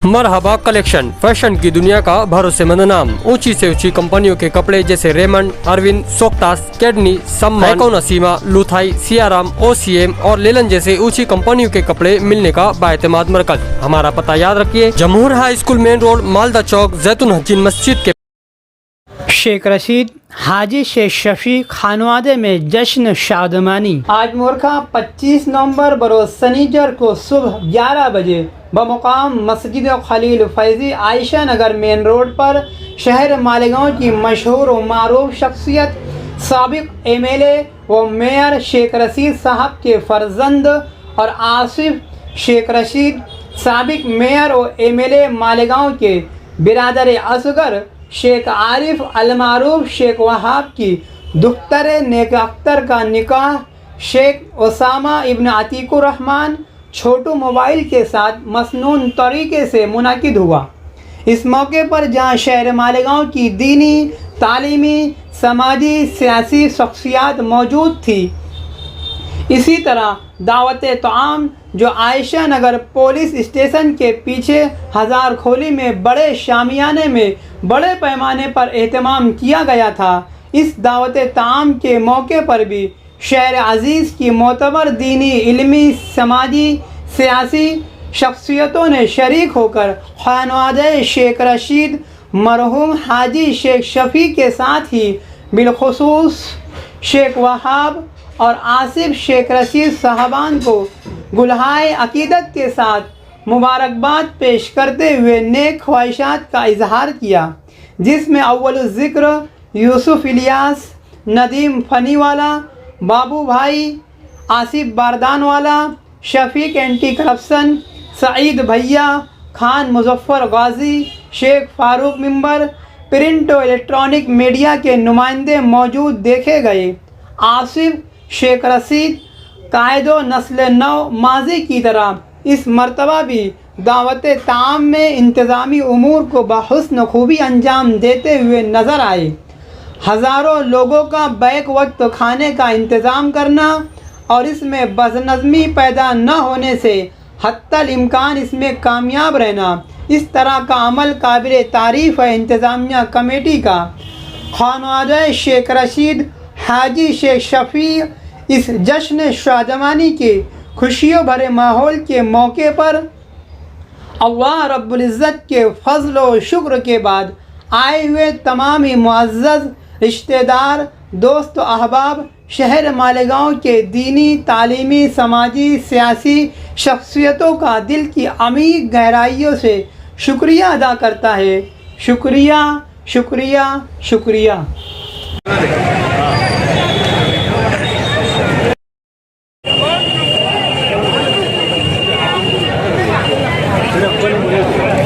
मरहबा collection, fashion की दुनिया का भरोसेमंद नाम। ऊंची से ऊंची कंपनियों के कपड़े जैसे रेमंड, अरविंद, सोक्टास, कैडनी, सम्मान, नसीमा, लुथाई, सियाराम, ओसीएम और लेलन जैसे ऊंची कंपनियों के कपड़े मिलने का बाएतमाद मरकज। हमारा पता याद रखिए, Jamhoor high school main road, Malda चौक, जैतून हजीन मस्जिद के। शेख रशीद हाजी शेख शफी खानवादे में जश्न शादमानी। आज मोरखा 25 नवंबर बरोज सनीचर को सुबह 11 बजे बमुकाम मस्जिद खलील फैज़ी आयशा नगर मेन रोड पर शहर मालेगांव की मशहूर व मारूफ शख्सियत साबिक एमएलए व मेयर शेख रशीद साहब के फर्जंद और आसिफ शेख रशीद साबिक मेयर व एमएलए मालेगांव के बिरादर असगर शेख आरिफ अलमारूफ शेख वहाब की दुख्तर नेक अख्तर का निकाह शेख ओसामा इब्न अतीकुर रहमान छोटू मोबाइल के साथ मसनून तरीके से मुनाकिद हुआ। इस मौके पर जहां शहर मालेगांव की दीनी, तालीमी, समाजी, सियासी शख्सियात मौजूद थी, इसी तरह दावत तआम जो आयशा नगर पुलिस स्टेशन के पीछे हजार खोली में बड़े शामियाने में बड़े पैमाने पर एहतमाम किया गया था। इस दावत तआम के मौके पर भी शहर अजीज़ की मोतबर दीनी, इल्मी, समाजी, सियासी शख्सियतों ने शरीक होकर खानवादे शेख रशीद मरहूम हाजी शेख शफ़ी के साथ ही बिलखुसूस शेख वहाब और आसिफ शेख रशीद साहबान को गुलहाए अकीदत के साथ मुबारकबाद पेश करते हुए नेक ख्वाहिशात का इजहार किया, जिसमें अव्वल ज़िक्र यूसुफ इलियास, नदीम फ़नीवाला, बाबू भाई, आसिफ बारदानवाला, शफीक एंटी करप्शन, सईद भैया, खान मुजफ्फर गाजी, शेख फारूक मिंबर, प्रिंट और इलेक्ट्रॉनिक मीडिया के नुमाइंदे मौजूद देखे गए। आसिफ शेख रशीद कायदो नस्ल नौ माजी की तरह इस मरतबा भी दावत ताम में इंतज़ामी उमूर को बहुस्न खूबी अंजाम देते हुए नज़र आए। हज़ारों लोगों का बैक वक्त खाने का इंतज़ाम करना और इसमें बदनज़मी पैदा न होने से हत्तल इम्कान इसमें कामयाब रहना, इस तरह का अमल काबिल तारीफ़ है इंतज़ामिया कमेटी का। खानवादे शेख रशीद हाजी शेख शफ़ी इस जश्न शादमानी के खुशियों भरे माहौल के मौके पर अल्लाह रब्बुल इज़्ज़त के फ़ज़ल व शुक्र के बाद आए हुए तमाम ही मुअज़्ज़ज़ रिश्तेदार, दोस्त अहबाब, शहर मालेगांव के दीनी, तालीमी, समाजी, सियासी शख्सियतों का दिल की अमीर गहराइयों से शुक्रिया अदा करता है। शुक्रिया, शुक्रिया, शुक्रिया। Gracias.